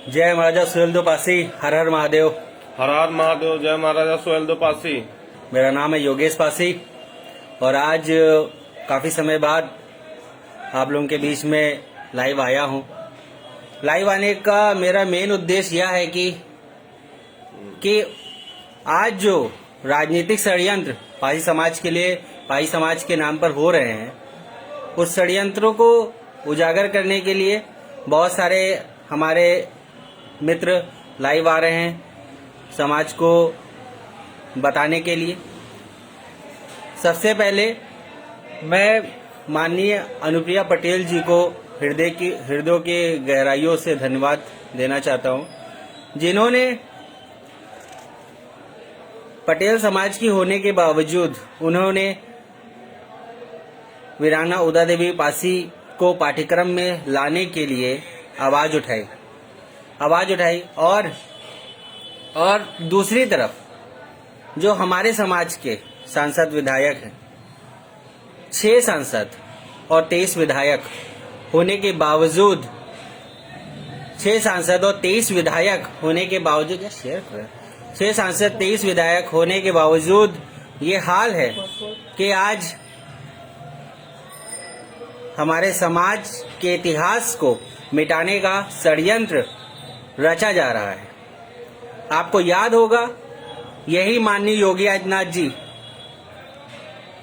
जय महाराजा सुहेलदेव पासी। हर हर महादेव। हर हर महादेव। जय महाराजा सुहेलदेव पासी। मेरा नाम है योगेश पासी और आज काफ़ी समय बाद आप लोगों के बीच में लाइव आया हूं। लाइव आने का मेरा मेन उद्देश्य यह है कि आज जो राजनीतिक षड्यंत्र पासी समाज के लिए, पासी समाज के नाम पर हो रहे हैं, उस षड्यंत्रों को उजागर करने के लिए बहुत सारे हमारे मित्र लाइव आ रहे हैं समाज को बताने के लिए। सबसे पहले मैं माननीय अनुप्रिया पटेल जी को हृदयों के गहराइयों से धन्यवाद देना चाहता हूं, जिन्होंने पटेल समाज की होने के बावजूद उन्होंने वीरांगना उदा देवी पासी को पाठ्यक्रम में लाने के लिए आवाज उठाई और दूसरी तरफ जो हमारे समाज के सांसद विधायक हैं, 6 सांसद और 23 विधायक होने के बावजूद, 6 सांसद और 23 विधायक होने के बावजूद, 6 सांसद 23 विधायक होने के बावजूद ये हाल है कि आज हमारे समाज के इतिहास को मिटाने का षड्यंत्र रचा जा रहा है। आपको याद होगा, यही माननीय योगी आदित्यनाथ जी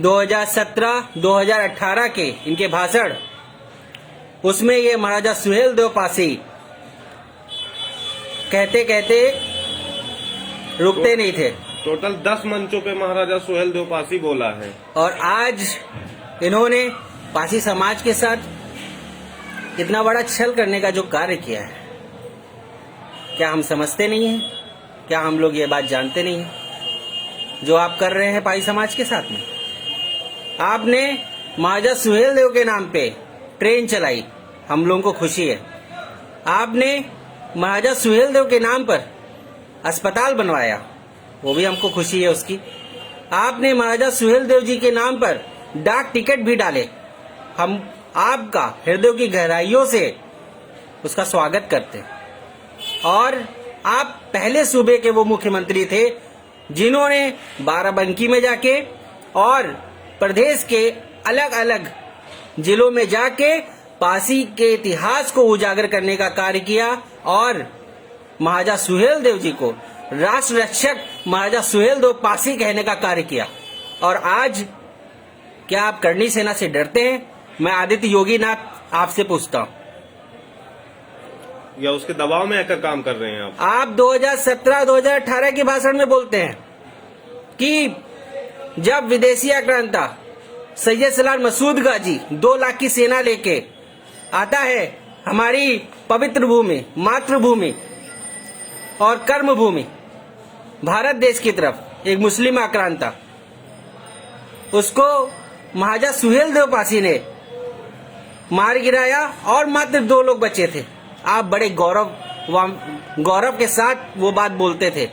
2017-2018 के इनके भाषण, उसमें ये महाराजा सुहेलदेव पासी कहते कहते रुकते नहीं थे। टोटल 10 मंचों पे महाराजा सुहेलदेव पासी बोला है और आज इन्होंने पासी समाज के साथ इतना बड़ा छल करने का जो कार्य किया है, क्या हम समझते नहीं हैं? क्या हम लोग ये बात जानते नहीं हैं जो आप कर रहे हैं पासी समाज के साथ में? आपने महाराजा सुहेलदेव के नाम पे ट्रेन चलाई, हम लोगों को खुशी है। आपने महाराजा सुहेलदेव के नाम पर अस्पताल बनवाया, वो भी हमको खुशी है उसकी। आपने महाराजा सुहेलदेव जी के नाम पर डाक टिकट भी डाले, हम आपका हृदय की गहराइयों से उसका स्वागत करते हैं। और आप पहले सूबे के वो मुख्यमंत्री थे जिन्होंने बाराबंकी में जाके और प्रदेश के अलग अलग जिलों में जाके पासी के इतिहास को उजागर करने का कार्य किया और महाराजा सुहेलदेव जी को राष्ट्र रक्षक महाराजा सुहेलदेव पासी कहने का कार्य किया। और आज क्या आप करणी सेना से डरते हैं? मैं आदित्य योगीनाथ आपसे पूछता हूं, या उसके दबाव में आकर काम कर रहे हैं आप 2017-2018 के भाषण में बोलते हैं कि जब विदेशी आक्रांता सैयद सलार मसूद गाजी 2 लाख की सेना लेके आता है हमारी पवित्र भूमि, मातृभूमि और कर्म भूमि भारत देश की तरफ, एक मुस्लिम आक्रांता, उसको महाराजा सुहेलदेव पासी ने मार गिराया और मात्र 2 लोग बचे थे। आप बड़े गौरव के साथ वो बात बोलते थे।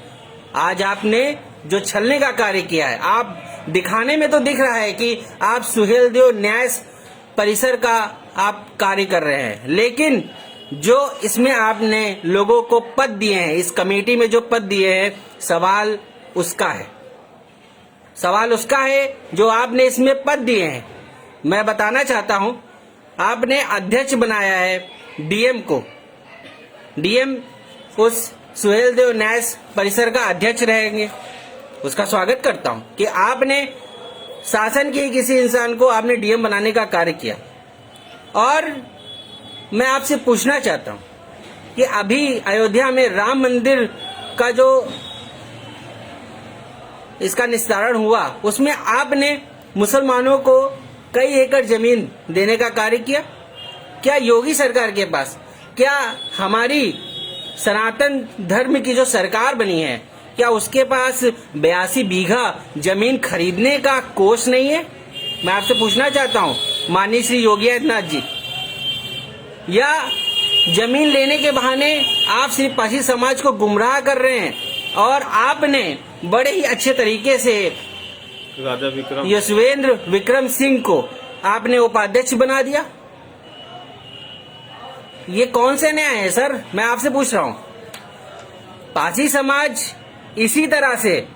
आज आपने जो छलने का कार्य किया है, आप दिखाने में तो दिख रहा है कि आप सुहेलदेव न्याय परिसर का आप कार्य कर रहे हैं, लेकिन जो इसमें आपने लोगों को पद दिए हैं, इस कमेटी में जो पद दिए हैं, सवाल उसका है जो आपने इसमें पद दिए हैं। मैं बताना चाहता हूं, आपने अध्यक्ष बनाया है डीएम को, डीएम उस सुहेलदेव न्याय परिसर का अध्यक्ष रहेंगे, उसका स्वागत करता हूं कि आपने शासन के किसी इंसान को आपने डीएम बनाने का कार्य किया। और मैं आपसे पूछना चाहता हूं कि अभी अयोध्या में राम मंदिर का जो इसका निस्तारण हुआ, उसमें आपने मुसलमानों को कई एकड़ जमीन देने का कार्य किया। क्या योगी सरकार के पास, क्या हमारी सनातन धर्म की जो सरकार बनी है, क्या उसके पास 82 बीघा जमीन खरीदने का कोष नहीं है? मैं आपसे पूछना चाहता हूं माननीय श्री योगी आदित्यनाथ जी, या जमीन लेने के बहाने आप सिर्फ पासी समाज को गुमराह कर रहे हैं? और आपने बड़े ही अच्छे तरीके से राजा विक्रम यशवेंद्र विक्रम सिंह को आपने उपाध्यक्ष बना दिया। ये कौन से न्याय है सर? मैं आपसे पूछ रहा हूं। पासी समाज इसी तरह से,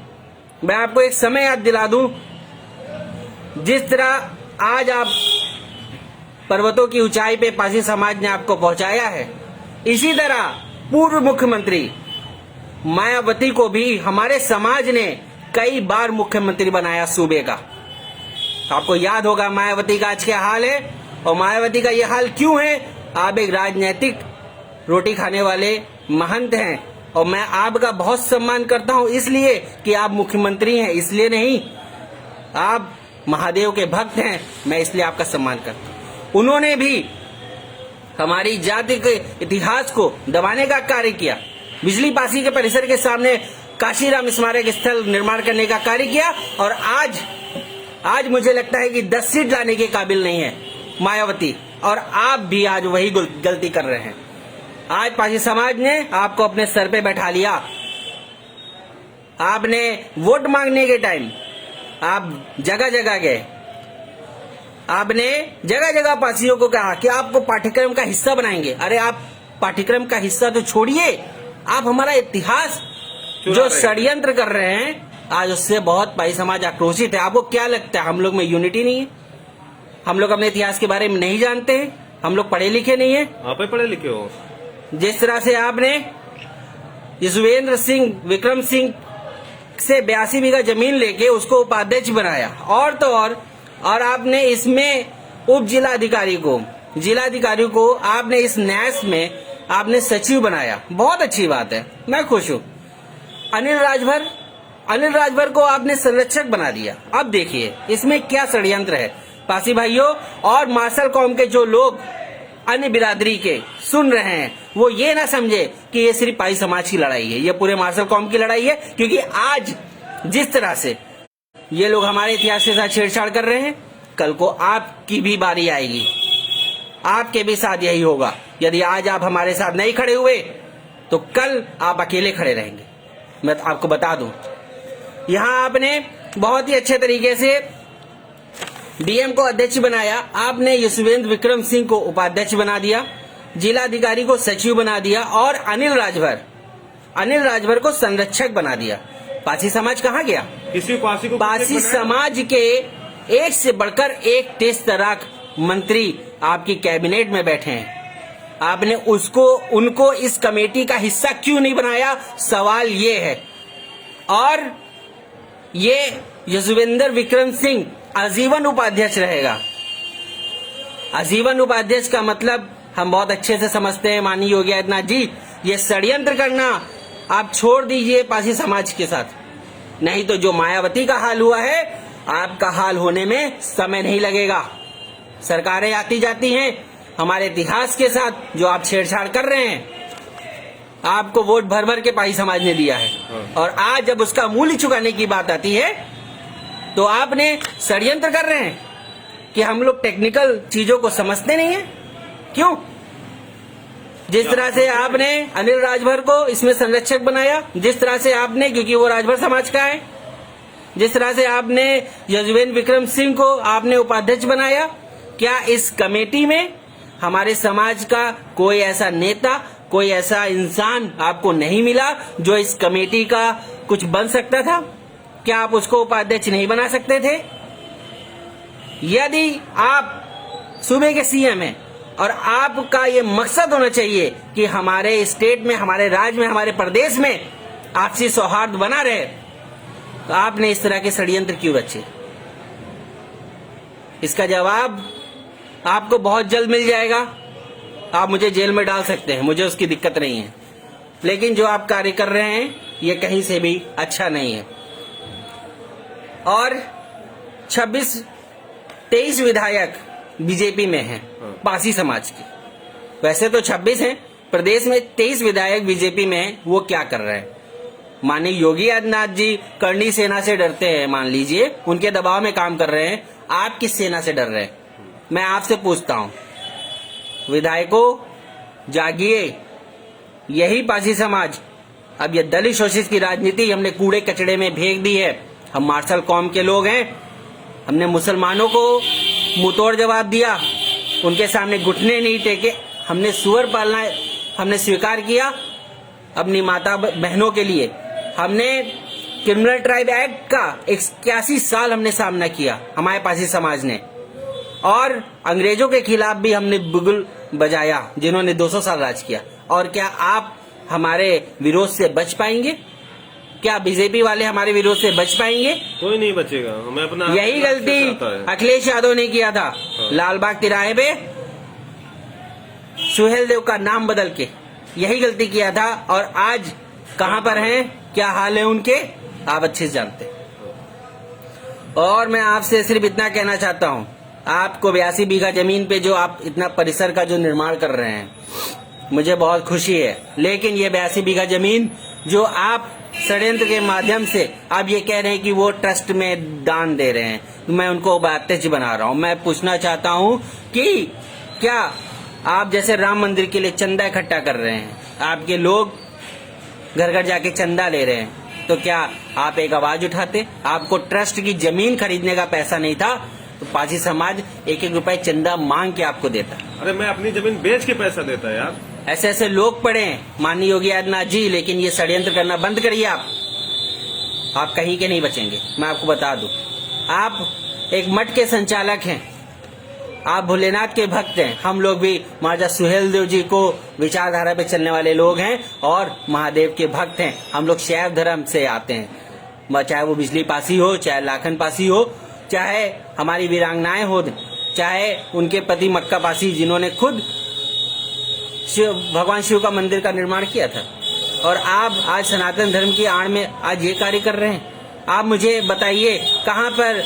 मैं आपको एक समय याद दिला दूं, जिस तरह आज आप पर्वतों की ऊंचाई पे पासी समाज ने आपको पहुंचाया है, इसी तरह पूर्व मुख्यमंत्री मायावती को भी हमारे समाज ने कई बार मुख्यमंत्री बनाया सूबे का। आपको याद होगा मायावती का आज क्या हाल है, और मायावती का ये हाल क्यों है? आप एक राजनीतिक रोटी खाने वाले महंत हैं, और मैं आपका बहुत सम्मान करता हूं, इसलिए कि आप मुख्यमंत्री हैं, इसलिए नहीं। आप महादेव के भक्त हैं, मैं इसलिए आपका सम्मान करता हूं। उन्होंने भी हमारी जाति के इतिहास को दबाने का कार्य किया। बिजली पासी के परिसर के सामने काशीराम स्मारक स्थल निर्माण करने का कार्य किया, और आज मुझे लगता है कि 10 सीट लाने के काबिल नहीं है मायावती, और आप भी आज वही गलती कर रहे हैं। आज पासी समाज ने आपको अपने सर पे बैठा लिया। आपने वोट मांगने के टाइम आप जगह जगह गए, आपने जगह जगह पासियों को कहा कि आपको पाठ्यक्रम का हिस्सा बनाएंगे। अरे आप पाठ्यक्रम का हिस्सा तो छोड़िए, आप हमारा इतिहास जो षड्यंत्र कर रहे हैं, आज उससे बहुत पासी समाज आक्रोशित है। आपको क्या लगता है हम लोग में यूनिटी नहीं है? हम लोग अपने इतिहास के बारे में नहीं जानते हैं? हम लोग पढ़े लिखे नहीं है? आप ही पढ़े लिखे हो। जिस तरह से आपने यशवेंद्र सिंह विक्रम सिंह से 82 बीघा जमीन लेके उसको उपाध्यक्ष बनाया, और तो और आपने इसमें उप जिलाधिकारी को आपने इस न्यास में आपने सचिव बनाया। बहुत अच्छी बात है, मैं खुश हूं। अनिल राजभर को आपने संरक्षक बना दिया। अब देखिए इसमें क्या षड्यंत्र है। पासी भाइयों और मार्शल कौम के जो लोग अन्य बिरादरी के सुन रहे हैं, वो ये ना समझे कि ये सिर्फ पासी समाज की लड़ाई है, ये पूरे मार्शल कौम की लड़ाई है। क्योंकि आज जिस तरह से ये लोग हमारे इतिहास के साथ छेड़छाड़ कर रहे हैं, कल को आपकी भी बारी आएगी, आपके भी साथ यही होगा। यदि आज आप हमारे साथ नहीं खड़े हुए तो कल आप अकेले खड़े रहेंगे। मैं आपको बता दूं, यहां आपने बहुत ही अच्छे तरीके से डीएम को अध्यक्ष बनाया, आपने यशवेंद्र विक्रम सिंह को उपाध्यक्ष बना दिया, जिलाधिकारी को सचिव बना दिया, और अनिल राजभर को संरक्षक बना दिया। पासी समाज कहाँ गया? पासी समाज के एक से बढ़कर एक 23 तराक मंत्री आपकी कैबिनेट में बैठे हैं। आपने उनको इस कमेटी का हिस्सा क्यों नहीं बनाया? सवाल ये है। और ये यशवेंद्र विक्रम सिंह आजीवन उपाध्यक्ष रहेगा। आजीवन उपाध्यक्ष का मतलब हम बहुत अच्छे से समझते हैं माननीय योगी आदित्यनाथ जी। ये षड्यंत्र करना आप छोड़ दीजिए पासी समाज के साथ, नहीं तो जो मायावती का हाल हुआ है, आपका हाल होने में समय नहीं लगेगा। सरकारें आती जाती हैं, हमारे इतिहास के साथ जो आप छेड़छाड़ कर रहे हैं, आपको वोट भर भर के पासी समाज ने दिया है, और आज जब उसका मूल्य चुकाने की बात आती है तो आपने षड्यंत्र कर रहे हैं कि हम लोग टेक्निकल चीजों को समझते नहीं है। क्यों? जिस तरह से आपने अनिल राजभर को इसमें संरक्षक बनाया, जिस तरह से आपने, क्योंकि वो राजभर समाज का है, जिस तरह से आपने यशवेंद्र विक्रम सिंह को आपने उपाध्यक्ष बनाया, क्या इस कमेटी में हमारे समाज का कोई ऐसा नेता, कोई ऐसा इंसान आपको नहीं मिला जो इस कमेटी का कुछ बन सकता था? क्या आप उसको उपाध्यक्ष नहीं बना सकते थे? यदि आप सूबे के सीएम हैं और आपका ये मकसद होना चाहिए कि हमारे स्टेट में, हमारे राज्य में, हमारे प्रदेश में आपसी सौहार्द बना रहे, तो आपने इस तरह के षड्यंत्र क्यों रचे? इसका जवाब आपको बहुत जल्द मिल जाएगा। आप मुझे जेल में डाल सकते हैं, मुझे उसकी दिक्कत नहीं है, लेकिन जो आप कार्य कर रहे हैं ये कहीं से भी अच्छा नहीं है। और 23 विधायक बीजेपी में हैं पासी समाज के। वैसे तो 26 हैं, प्रदेश में 23 विधायक बीजेपी में हैं। वो क्या कर रहे हैं? माननीय योगी आदित्यनाथ जी करनी सेना से डरते हैं, मान लीजिए उनके दबाव में काम कर रहे हैं। आप किस सेना से डर रहे हैं? मैं आपसे पूछता हूं, विधायकों जागिए। यही पासी समाज, अब ये दलित शोषित की राजनीति हमने कूड़े कचड़े में फेंक दी है। हम मार्शल कौम के लोग हैं, हमने मुसलमानों को मुंहतोड़ जवाब दिया, उनके सामने घुटने नहीं टेके, हमने सुअर पालना हमने स्वीकार किया अपनी माता बहनों के लिए। हमने क्रिमिनल ट्राइब एक्ट का 81 साल हमने सामना किया हमारे पासी समाज ने, और अंग्रेजों के खिलाफ भी हमने बुगुल बजाया जिन्होंने 200 साल राज किया। और क्या आप हमारे विरोध से बच पाएंगे? क्या बीजेपी वाले हमारे विरोध से बच पाएंगे? कोई नहीं बचेगा। हमें अपना यही गलती अखिलेश यादव ने किया था। लालबाग तिराहे पे सुहेल देव का नाम बदल के यही गलती किया था, और आज कहां पर हैं, क्या हाल है उनके, आप अच्छे से जानते हैं। और मैं आपसे सिर्फ इतना कहना चाहता हूं, आपको 82 बीघा जमीन पे जो आप इतना परिसर का जो निर्माण कर रहे हैं, मुझे बहुत खुशी है। लेकिन ये 82 बीघा जमीन जो आप षड्यंत्र के माध्यम से आप ये कह रहे हैं कि वो ट्रस्ट में दान दे रहे हैं, मैं उनको अत्यक्ष बना रहा हूं। मैं पूछना चाहता हूं कि क्या आप जैसे राम मंदिर के लिए चंदा इकट्ठा कर रहे हैं, आपके लोग घर घर जाके चंदा ले रहे हैं, तो क्या आप एक आवाज उठाते? आपको ट्रस्ट की जमीन खरीदने का पैसा नहीं था तो पाजी समाज 1-1 रुपए चंदा मांग के आपको देता। अरे मैं अपनी जमीन बेच के पैसा देता यार। ऐसे ऐसे लोग पड़े हैं माननीय योगी आदित्यनाथ जी, लेकिन ये षड्यंत्र करना बंद करिए। आप कहीं के नहीं बचेंगे, मैं आपको बता दूं। आप एक मठ के संचालक हैं, आप भोलेनाथ के भक्त हैं, हम लोग भी महाराजा सुहेल देव जी को विचारधारा पे चलने वाले लोग हैं और महादेव के भक्त हैं। हम लोग शैव धर्म से आते हैं, चाहे वो बिजली पासी हो, चाहे लाखन पासी हो, चाहे हमारी वीरांगनाएं हो, चाहे उनके पति मक्का पासी जिन्होंने खुद भगवान शिव का मंदिर का निर्माण किया था। और आप आज सनातन धर्म की आड़ में आज ये कार्य कर रहे हैं। आप मुझे बताइए कहाँ पर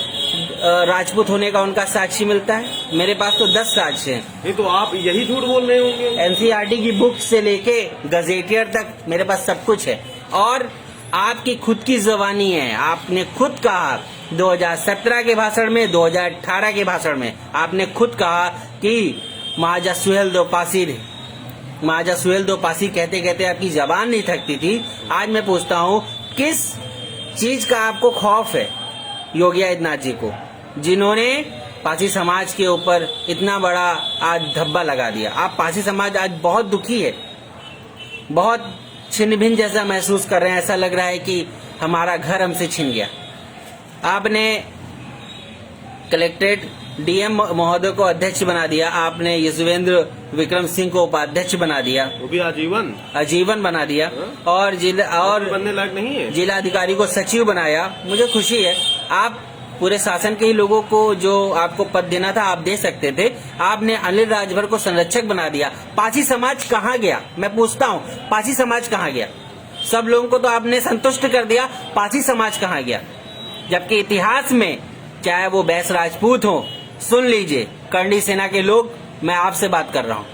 राजपूत होने का उनका साक्षी मिलता है? मेरे पास तो 10 साक्ष्य हैं। नहीं तो आप यही झूठ बोल रहे होंगे। एनसीईआरटी की बुक से लेके गजेटियर तक मेरे पास सब कुछ है। और आपकी खुद की जबानी है, आपने खुद कहा 2017 के भाषण में, 2018 के भाषण में आपने खुद कहा कि महाराजा सुहेल देव पासी कहते कहते आपकी जबान नहीं थकती थी। आज मैं पूछता हूँ, किस चीज का आपको खौफ है योगी आदित्यनाथ जी को, जिन्होंने पासी समाज के ऊपर इतना बड़ा आज धब्बा लगा दिया? आप पासी समाज आज बहुत दुखी है, बहुत छिन्न भिन्न जैसा महसूस कर रहे हैं। ऐसा लग रहा है कि हमारा घर हमसे छिन गया। आपने कलेक्ट्रेट डीएम महोदय को अध्यक्ष बना दिया, आपने यशवेंद्र विक्रम सिंह को उपाध्यक्ष बना दिया, वो भी आजीवन बना दिया, और बनने लायक नहीं है। जिला अधिकारी को सचिव बनाया। मुझे खुशी है, आप पूरे शासन के ही लोगों को जो आपको पद देना था आप दे सकते थे। आपने अनिल राजभर को संरक्षक बना दिया। पासी समाज कहाँ गया? मैं पूछता हूँ, पासी समाज कहाँ गया? सब लोगों को तो आपने संतुष्ट कर दिया, पासी समाज कहाँ गया? जबकि इतिहास में चाहे वो बैस राजपूत हो, सुन लीजिए करणी सेना के लोग, मैं आपसे बात कर रहा हूँ,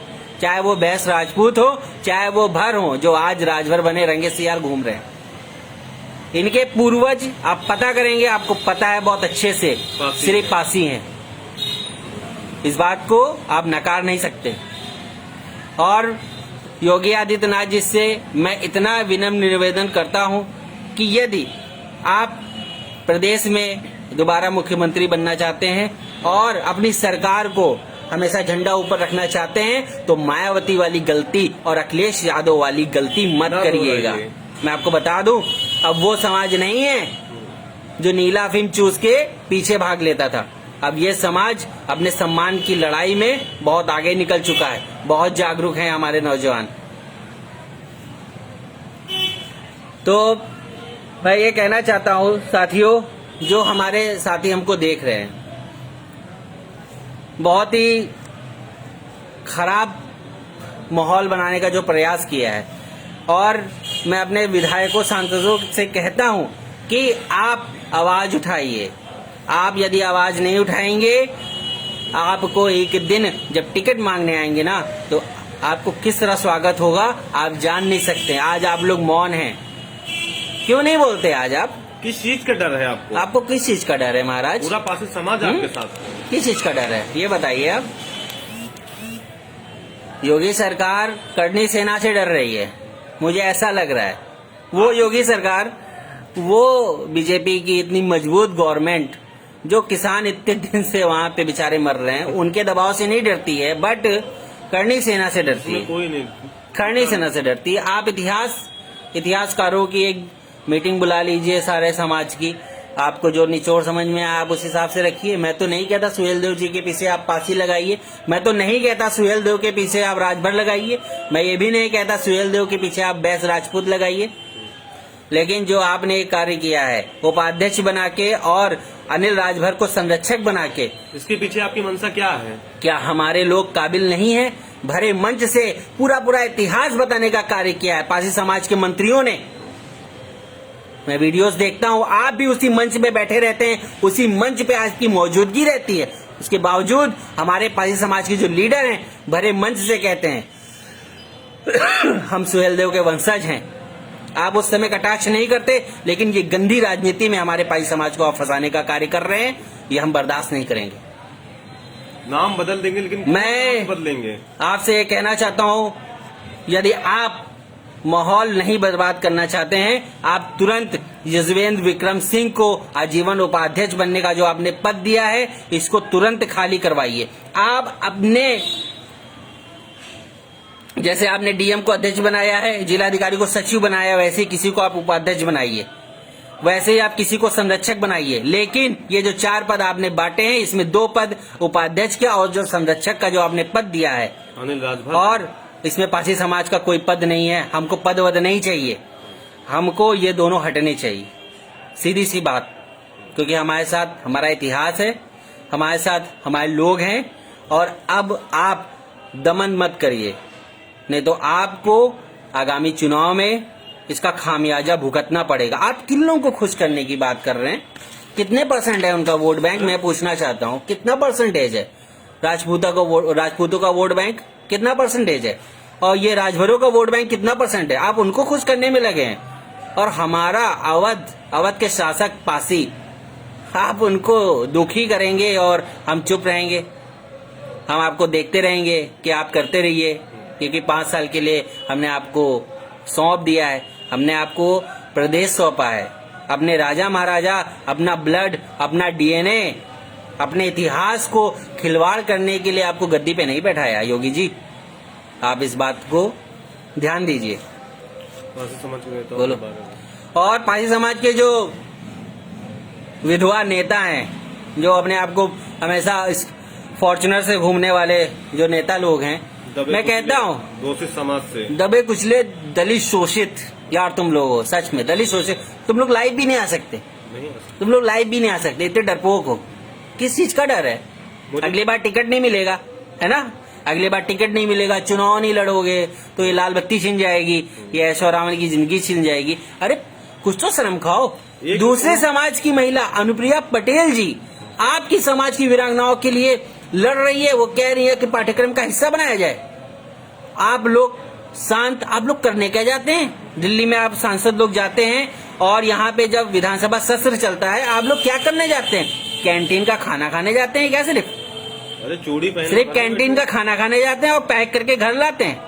चाहे वो बैस राजपूत हो, चाहे वो भर हो, जो आज राजभर बने रंगे सियार घूम रहे हैं, इनके पूर्वज आप पता करेंगे, आपको पता है बहुत अच्छे से, सिर्फ पासी हैं। इस बात को आप नकार नहीं सकते। और योगी आदित्यनाथ जी से मैं इतना विनम्र निवेदन करता हूं कि यदि आप प्रदेश में दोबारा मुख्यमंत्री बनना चाहते हैं और अपनी सरकार को हमेशा झंडा ऊपर रखना चाहते हैं, तो मायावती वाली गलती और अखिलेश यादव वाली गलती मत करिएगा। मैं आपको बता दूं, अब वो समाज नहीं है जो नीला अफीम चूस के पीछे भाग लेता था। अब ये समाज अपने सम्मान की लड़ाई में बहुत आगे निकल चुका है, बहुत जागरूक हैं हमारे नौजवान। तो मैं ये कहना चाहता हूं साथियों, जो हमारे साथी हमको देख रहे हैं, बहुत ही खराब माहौल बनाने का जो प्रयास किया है, और मैं अपने विधायकों सांसदों से कहता हूं कि आप आवाज उठाइए। आप यदि आवाज नहीं उठाएंगे, आपको एक दिन जब टिकट मांगने आएंगे ना, तो आपको किस तरह स्वागत होगा आप जान नहीं सकते। आज आप लोग मौन हैं, क्यों नहीं बोलते? आज आप किस चीज का डर है आपको? आपको किस चीज का डर है महाराज? पूरा पासी समाज आपके साथ। किस चीज का डर है ये बताइए आप। योगी सरकार करणी सेना से डर रही है, मुझे ऐसा लग रहा है। वो योगी सरकार, वो बीजेपी की इतनी मजबूत गवर्नमेंट, जो किसान इतने दिन से वहां पे बेचारे मर रहे हैं, उनके दबाव से नहीं डरती है। बट करनी सेना से डरती इसमें है, कोई नहीं। करनी सेना से डरती है। आप इतिहासकारों की एक मीटिंग बुला लीजिए सारे समाज की, आपको जो निचोड़ समझ में आया आप उस हिसाब से रखिए। मैं तो नहीं कहता सुहेल देव जी के पीछे आप पासी लगाइए, मैं तो नहीं कहता सुहेल देव के पीछे आप राजभर लगाइए, मैं ये भी नहीं कहता सुहेल देव के पीछे आप बैस राजपूत लगाइए। लेकिन जो आपने एक कार्य किया है उपाध्यक्ष बना के और अनिल राजभर को संरक्षक बना के, इसके पीछे आपकी मंशा क्या है? क्या हमारे लोग काबिल नहीं है? भरे मंच से पूरा इतिहास बताने का कार्य किया है पासी समाज के मंत्रियों ने। मैं वीडियोस देखता हूं, आप भी उसी मंच पे बैठे रहते हैं, उसी मंच पे आपकी मौजूदगी रहती है। उसके बावजूद हमारे पासी समाज के जो लीडर हैं भरे मंच से कहते हैं हम सुहेल देव के वंशज हैं। आप उस समय कटाक्ष नहीं करते, लेकिन ये गंदी राजनीति में हमारे पासी समाज को आप फंसाने का कार्य कर रहे हैं, ये हम बर्दाश्त नहीं करेंगे। नाम बदल देंगे, लेकिन मैं बदलेंगे। आपसे ये कहना चाहता हूं, यदि आप माहौल नहीं बर्बाद करना चाहते हैं, आप तुरंत यजवेंद्र विक्रम सिंह को आजीवन उपाध्यक्ष बनने का जो आपने पद दिया है, इसको तुरंत खाली करवाइए। आप अपने, जैसे आपने डीएम को अध्यक्ष बनाया है, जिलाधिकारी को सचिव बनाया, वैसे ही किसी को आप उपाध्यक्ष बनाइए, वैसे ही आप किसी को संरक्षक बनाइए। लेकिन ये जो 4 पद आपने बांटे हैं, इसमें 2 पद उपाध्यक्ष का और जो संरक्षक का जो आपने पद दिया है अनिल राजभर, और इसमें पासी समाज का कोई पद नहीं है। हमको पद वद नहीं चाहिए, हमको ये दोनों हटने चाहिए, सीधी सी बात। क्योंकि हमारे साथ हमारा इतिहास है, हमारे साथ हमारे लोग हैं, और अब आप दमन मत करिए, नहीं तो आपको आगामी चुनाव में इसका खामियाजा भुगतना पड़ेगा। आप किन लोगों को खुश करने की बात कर रहे हैं? कितने % है उनका वोट बैंक? मैं पूछना चाहता हूँ, कितना % है राजपूतों का वोट बैंक कितना % है? और ये राजभरों का वोट बैंक कितना % है? आप उनको खुश करने में लगे हैं, और हमारा अवध के शासक पासी, आप उनको दुखी करेंगे और हम चुप रहेंगे। हम आपको देखते रहेंगे कि आप करते रहिए, क्योंकि 5 साल के लिए हमने आपको सौंप दिया है, हमने आपको प्रदेश सौंपा है। अपने राजा महाराजा, अपना ब्लड, अपना डीएनए, अपने इतिहास को खिलवाड़ करने के लिए आपको गद्दी पे नहीं बैठाया। योगी जी, आप इस बात को ध्यान दीजिए। पासी समाज के नेता बोलो। और पासी समाज के जो विधवा नेता हैं, जो अपने आप को हमेशा फॉर्च्यूनर से घूमने वाले जो नेता लोग हैं, मैं कहता हूँ दोषित समाज से दबे कुचले दलित शोषित, यार तुम लोग हो सच में दलित शोषित। तुम लोग लाइव भी नहीं आ सकते, तुम लोग लाइव भी नहीं आ सकते, इतने डरपोक हो। किस चीज का डर है? अगली बार टिकट नहीं मिलेगा, है ना? अगली बार टिकट नहीं मिलेगा, चुनाव नहीं लड़ोगे तो ये लाल बत्ती छिन जाएगी, ये ऐश्वर्या की जिंदगी छिन जाएगी। अरे कुछ तो शर्म खाओ। दूसरे समाज की महिला अनुप्रिया पटेल जी आपकी समाज की वीरांगनाओं के लिए लड़ रही है, वो कह रही है कि पाठ्यक्रम का हिस्सा बनाया जाए। आप लोग शांत, आप लोग करने क्या जाते हैं? दिल्ली में आप सांसद लोग जाते हैं, और यहाँ पे जब विधानसभा सत्र चलता है, आप लोग क्या करने जाते हैं? कैंटीन का खाना खाने जाते हैं क्या? सिर्फ कैंटीन का खाना खाने जाते हैं और पैक करके घर लाते हैं,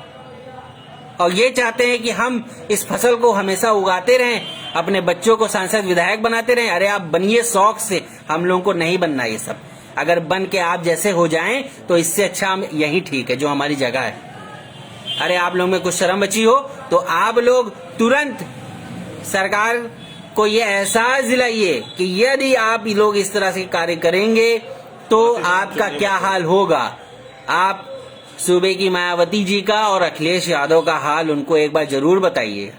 और ये चाहते हैं कि हम इस फसल को हमेशा उगाते रहें, अपने बच्चों को सांसद विधायक बनाते रहें। अरे आप बनिए शौक से, हम लोगों को नहीं बनना ये सब। अगर बन के आप जैसे हो जाएं तो इससे अच्छा हम यही ठीक है जो हमारी जगह है। अरे आप लोगों में कुछ शर्म बची हो तो आप लोग तुरंत सरकार को ये एहसास दिलाइए कि यदि आप लोग इस तरह से कार्य करेंगे तो आपका क्या हाल होगा। आप सूबे की मायावती जी का और अखिलेश यादव का हाल उनको एक बार जरूर बताइए,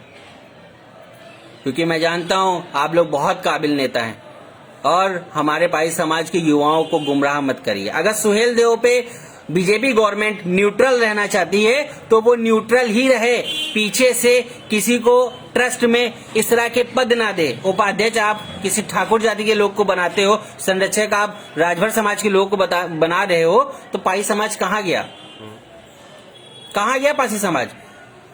क्योंकि मैं जानता हूं आप लोग बहुत काबिल नेता हैं, और हमारे पासी समाज के युवाओं को गुमराह मत करिए। अगर सुहेल देव पे बीजेपी गवर्नमेंट न्यूट्रल रहना चाहती है तो वो न्यूट्रल ही रहे, पीछे से किसी को ट्रस्ट में इस तरह के पद ना दे। उपाध्यक्ष आप किसी ठाकुर जाति के लोग को बनाते हो, संरक्षक आप राजभर समाज के लोग को बना रहे हो, तो पासी समाज कहाँ गया? कहाँ गया पासी समाज?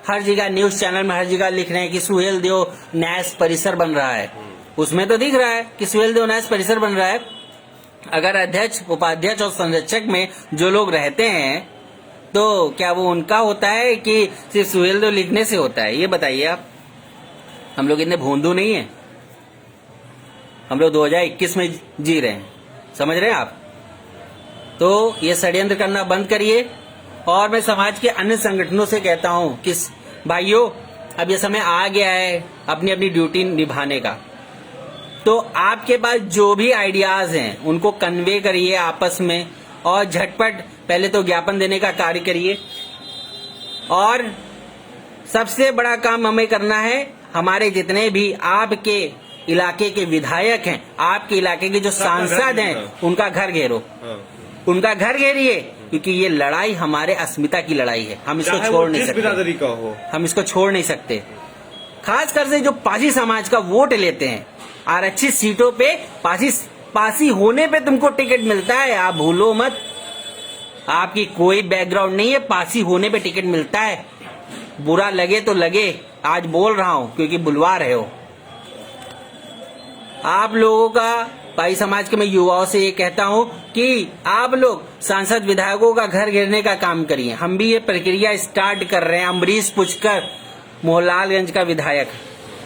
हर जगह न्यूज चैनल में हर जगह लिख रहे हैं कि सुहेल देव न्यास परिसर बन रहा है, उसमें तो दिख रहा है कि सुहेल देव न्यास परिसर बन रहा है। अगर अध्यक्ष, उपाध्यक्ष और संरक्षक में जो लोग रहते हैं तो क्या वो उनका होता है कि सिर्फ सुहेल देव लिखने से होता है? ये बताइए आप। हम लोग इतने भोंदू नहीं है, हम लोग 2021 में जी रहे हैं, समझ रहे हैं आप? तो ये षड्यंत्र करना बंद करिए, और मैं समाज के अन्य संगठनों से कहता हूं कि भाइयों, अब ये समय आ गया है अपनी अपनी ड्यूटी निभाने का। तो आपके पास जो भी आइडियाज हैं उनको कन्वे करिए आपस में, और झटपट पहले तो ज्ञापन देने का कार्य करिए। और सबसे बड़ा काम हमें करना है, हमारे जितने भी आपके इलाके के विधायक हैं, आपके इलाके के जो सांसद हैं, उनका घर घेरो, उनका घर घेरिए, क्योंकि ये लड़ाई हमारे अस्मिता की लड़ाई है। हम इसको छोड़ नहीं सकते, बिरादरी का हो, हम इसको छोड़ नहीं सकते। खासकर से जो पासी समाज का वोट लेते हैं, आरक्षित सीटों पे पासी होने पे तुमको टिकट मिलता है, आप भूलो मत। आपकी कोई बैकग्राउंड नहीं है, पासी होने पे टिकट मिलता है। बुरा लगे तो लगे, आज बोल रहा हूं क्योंकि बुलवा रहे हो। आप लोगों का, पाई समाज के मैं युवाओं से ये कहता हूं कि आप लोग सांसद विधायकों का घर घेरने का काम करिए। हम भी ये प्रक्रिया स्टार्ट कर रहे हैं। अमरीश पुष्कर मोहनलालगंज का विधायक,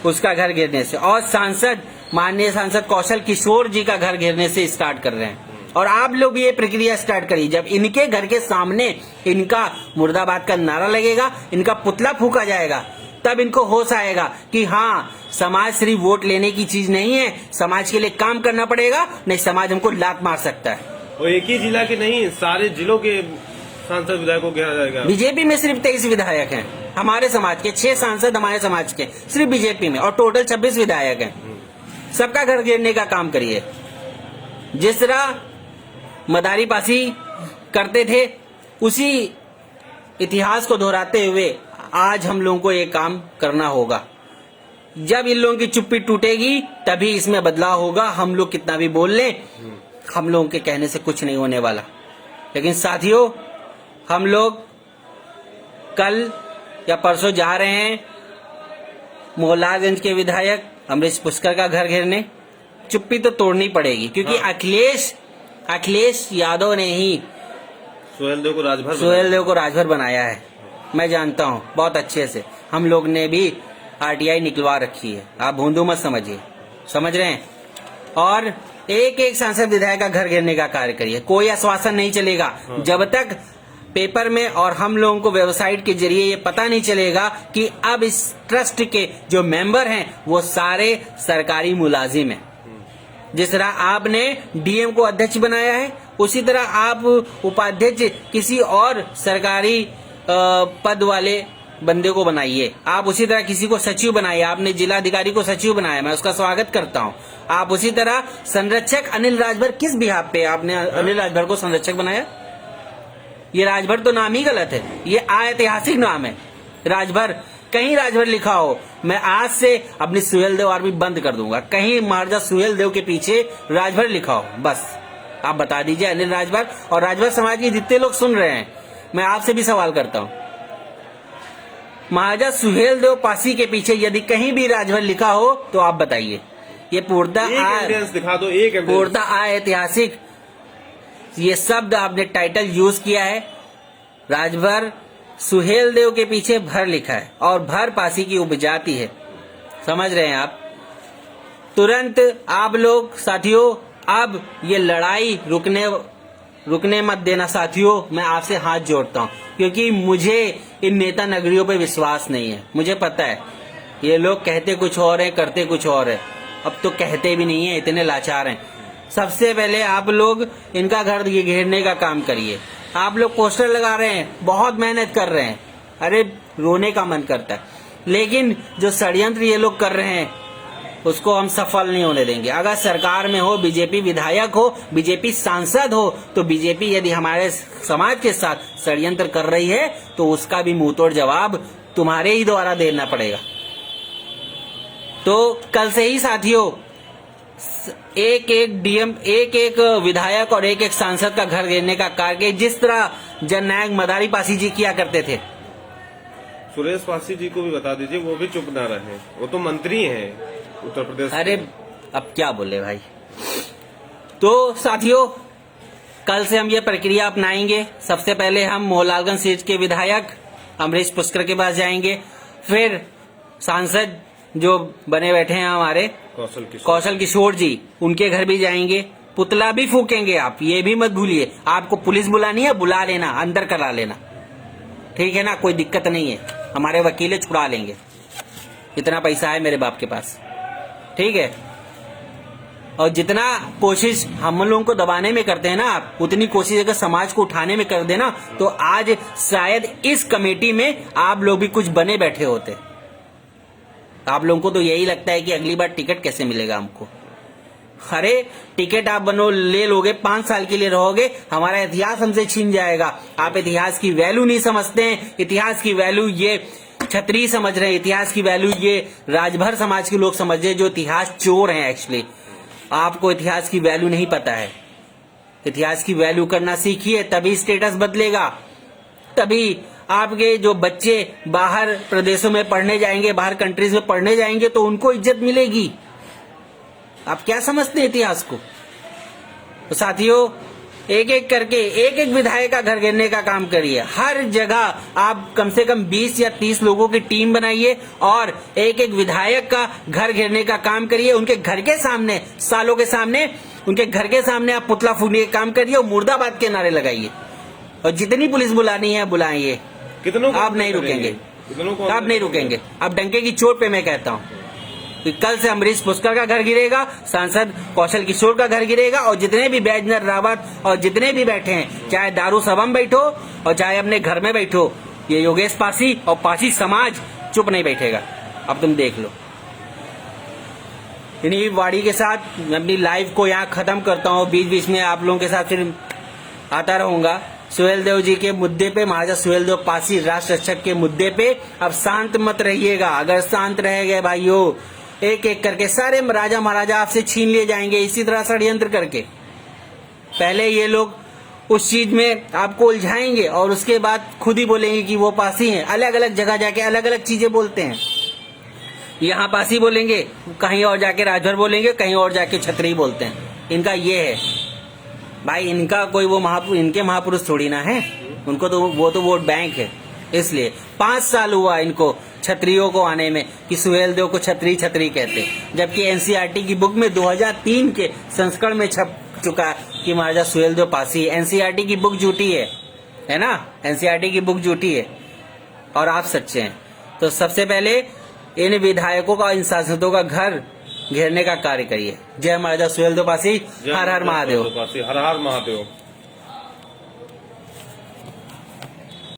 उसका घर घेरने से, और माननीय सांसद कौशल किशोर जी का घर घेरने से स्टार्ट कर रहे हैं। और आप लोग भी ये प्रक्रिया स्टार्ट करिए। जब इनके घर के सामने इनका मुर्दाबाद का नारा लगेगा, इनका पुतला फूका जाएगा, तब इनको होश आएगा कि हाँ, समाज सिर्फ वोट लेने की चीज नहीं है, समाज के लिए काम करना पड़ेगा, नहीं समाज हमको लात मार सकता है। और एक ही जिला के नहीं, सारे जिलों के सांसद विधायकों को घेरा जाएगा। बीजेपी में सिर्फ 23 विधायक हैं, हमारे समाज के 6 सांसद हमारे समाज के सिर्फ बीजेपी में, और टोटल 26 विधायक हैं। सबका घर घेरने का काम करिए। जिस तरह मदारी पासी करते थे, उसी इतिहास को दोहराते हुए आज हम लोगों को ये काम करना होगा। जब इन लोगों की चुप्पी टूटेगी तभी इसमें बदलाव होगा। हम लोग कितना भी बोल लें, हम लोगों के कहने से कुछ नहीं होने वाला। लेकिन साथियों, हम लोग कल या परसों जा रहे हैं मोहनलालगंज के विधायक अमरीश पुष्कर का घर घेरने। चुप्पी तो तोड़नी पड़ेगी, क्योंकि अखिलेश यादव ने ही सोहेल देव को राजभर बनाया है। मैं जानता हूं बहुत अच्छे से। हम लोग ने भी आरटीआई निकलवा रखी है, आप भूंदू मत समझिए, समझ रहे हैं। और एक एक सांसद विधायक का घर घेरने का कार्य करिए। कोई आश्वासन नहीं चलेगा जब तक पेपर में और हम लोगों को वेबसाइट के जरिए ये पता नहीं चलेगा कि अब इस ट्रस्ट के जो मेंबर हैं वो सारे सरकारी मुलाजिम हैं। जिस तरह आपने डीएम को अध्यक्ष बनाया है, उसी तरह आप उपाध्यक्ष किसी और सरकारी पद वाले बंदे को बनाइए। आप उसी तरह किसी को सचिव बनाइए। आपने जिलाधिकारी को सचिव बनाया, मैं उसका स्वागत करता हूं। आप उसी तरह संरक्षक अनिल राजभर, किस बिहाफ पे आपने अनिल राजभर को संरक्षक बनाया? ये राजभर तो नाम ही गलत है, ये ऐतिहासिक नाम है राजभर। कहीं राजभर लिखा हो, मैं आज से अपनी सुहेल देव आर्मी बंद कर दूंगा। कहीं महाराजा सुहेल देव के पीछे राजभर लिखा हो, बस आप बता दीजिए अनिल राजभर। और राजभर समाज के जितने लोग सुन रहे हैं, मैं आपसे भी सवाल करता हूं, महाराजा सुहेल देव पासी के पीछे यदि कहीं भी राजभर लिखा हो तो आप बताइए। ये पूर्णतः ऐतिहासिक ये शब्द आपने टाइटल यूज किया है। राजभर सुहेल देव के पीछे भर लिखा है, और भर पासी की उपजाति है, समझ रहे हैं आप। तुरंत आप लोग साथियों, अब ये लड़ाई रुकने मत देना साथियों। मैं आपसे हाथ जोड़ता हूं, क्योंकि मुझे इन नेता नगरियों पे विश्वास नहीं है। मुझे पता है ये लोग कहते कुछ और है, करते कुछ और है। अब तो कहते भी नहीं है, इतने लाचार हैं। सबसे पहले आप लोग इनका घर घेरने का काम करिए। आप लोग पोस्टर लगा रहे हैं, बहुत मेहनत कर रहे हैं, अरे रोने का मन करता है। लेकिन जो षड्यंत्र ये लोग कर रहे हैं उसको हम सफल नहीं होने देंगे। अगर सरकार में हो, बीजेपी विधायक हो, बीजेपी सांसद हो, तो बीजेपी यदि हमारे समाज के साथ षड्यंत्र कर रही है तो उसका भी मुंहतोड़ जवाब तुम्हारे ही द्वारा देना पड़ेगा। तो कल से ही साथियों, एक एक डीएम, एक एक विधायक और एक एक सांसद का घर घेरने का कार्य, जिस तरह जननायक मदारी पासी जी किया करते थे। सुरेश पासी जी को भी बता दीजिए, वो भी चुप ना रहे, वो तो मंत्री हैं उत्तर प्रदेश। अरे अब क्या बोले भाई। तो साथियों, कल से हम ये प्रक्रिया अपनाएंगे। सबसे पहले हम मोहनलालगंज सीट के विधायक अमरीश पुष्कर के पास जाएंगे, फिर सांसद जो बने बैठे हैं हमारे कौशल किशोर जी, उनके घर भी जाएंगे, पुतला भी फूकेंगे। आप ये भी मत भूलिए, आपको पुलिस बुलानी है, बुला लेना, अंदर करा लेना। ठीक है ना, कोई दिक्कत नहीं है, हमारे वकील छुड़ा लेंगे, इतना पैसा है मेरे बाप के पास, ठीक है। और जितना कोशिश हम लोगों को दबाने में करते हैं ना आप, उतनी कोशिश अगर समाज को उठाने में कर देना तो आज शायद इस कमेटी में आप लोग भी कुछ बने बैठे होते। आप लोगों को तो यही लगता है कि अगली बार टिकट कैसे मिलेगा हमको। अरे टिकट आप बनो ले लोगे, 5 साल के लिए रहोगे, हमारा इतिहास हमसे छीन जाएगा। आप इतिहास की वैल्यू नहीं समझते हैं। इतिहास की वैल्यू ये क्षत्रिय समझ रहे हैं, इतिहास की वैल्यू ये राजभर समाज के लोग समझ रहे हैं, जो इतिहास चोर हैं एक्चुअली। आपको इतिहास की वैल्यू नहीं पता है। इतिहास की वैल्यू करना सीखिए, तभी स्टेटस बदलेगा। तभी आपके जो बच्चे बाहर प्रदेशों में पढ़ने जाएंगे, बाहर कंट्रीज में पढ़ने जाएंगे, तो उनको इज्जत मिलेगी। आप क्या समझते हैं इतिहास को? तो साथियों, एक एक करके एक एक विधायक का घर घेरने का काम करिए। हर जगह आप कम से कम 20 या 30 लोगों की टीम बनाइए और एक एक विधायक का घर घेरने का काम करिए। उनके घर के सामने, सालों के सामने, उनके घर के सामने आप पुतला फूकने का काम करिए और मुर्दाबाद के नारे लगाइए। और जितनी पुलिस बुलानी है बुलाइए, आप नहीं रुकेंगे, आप नहीं रुकेंगे। अब डंके की चोट पे मैं कहता हूँ कि कल से अमरीश पुष्कर का घर गिरेगा, सांसद कौशल किशोर का घर गिरेगा, और जितने भी बैजनर रावत और जितने भी बैठे हैं, चाहे दारू सभा में बैठो और चाहे अपने घर में बैठो, ये योगेश पासी और पासी समाज चुप नहीं बैठेगा। अब तुम देख लो। इन्हीं वाड़ी के साथ मैं अपनी लाइव को यहाँ खत्म करता हूँ। बीच बीच में आप लोगों के साथ फिर आता रहूंगा। सुहेलदेव जी के मुद्दे पे, महाराजा सुहेलदेव पासी राष्ट्र रक्षक के मुद्दे पे अब शांत मत रहिएगा। अगर शांत रह गए भाइयों, एक एक करके सारे राजा महाराजा आपसे छीन लिए जाएंगे, इसी तरह षड्यंत्र करके। पहले ये लोग उस चीज में आपको उलझाएंगे और उसके बाद खुद ही बोलेंगे कि वो पासी हैं। अलग अलग जगह जाके अलग अलग चीजें बोलते हैं। यहाँ पासी बोलेंगे, कहीं और जाके राजभर बोलेंगे, कहीं और जाके क्षत्रिय बोलते हैं। इनका ये है भाई, इनका कोई वो इनके महापुरुष थोड़ी ना है, उनको तो वो तो वोट बैंक है। इसलिए 5 साल हुआ इनको क्षत्रियों को आने में कि सुहेलदेव को छत्री छत्री कहते, जबकि एनसीईआरटी की बुक में 2003 के संस्करण में छप चुका कि महाराजा सुहेलदेव पासी। एनसीईआरटी की बुक झूठी है ना, एनसीईआरटी की बुक झूठी है और आप सच्चे हैं। तो सबसे पहले इन विधायकों का, इन सांसदों का घर घेरने का कार्य करिए। जय महाराजा सुहेलदेव पासी, हर हर महादेव। हर हर महादेव।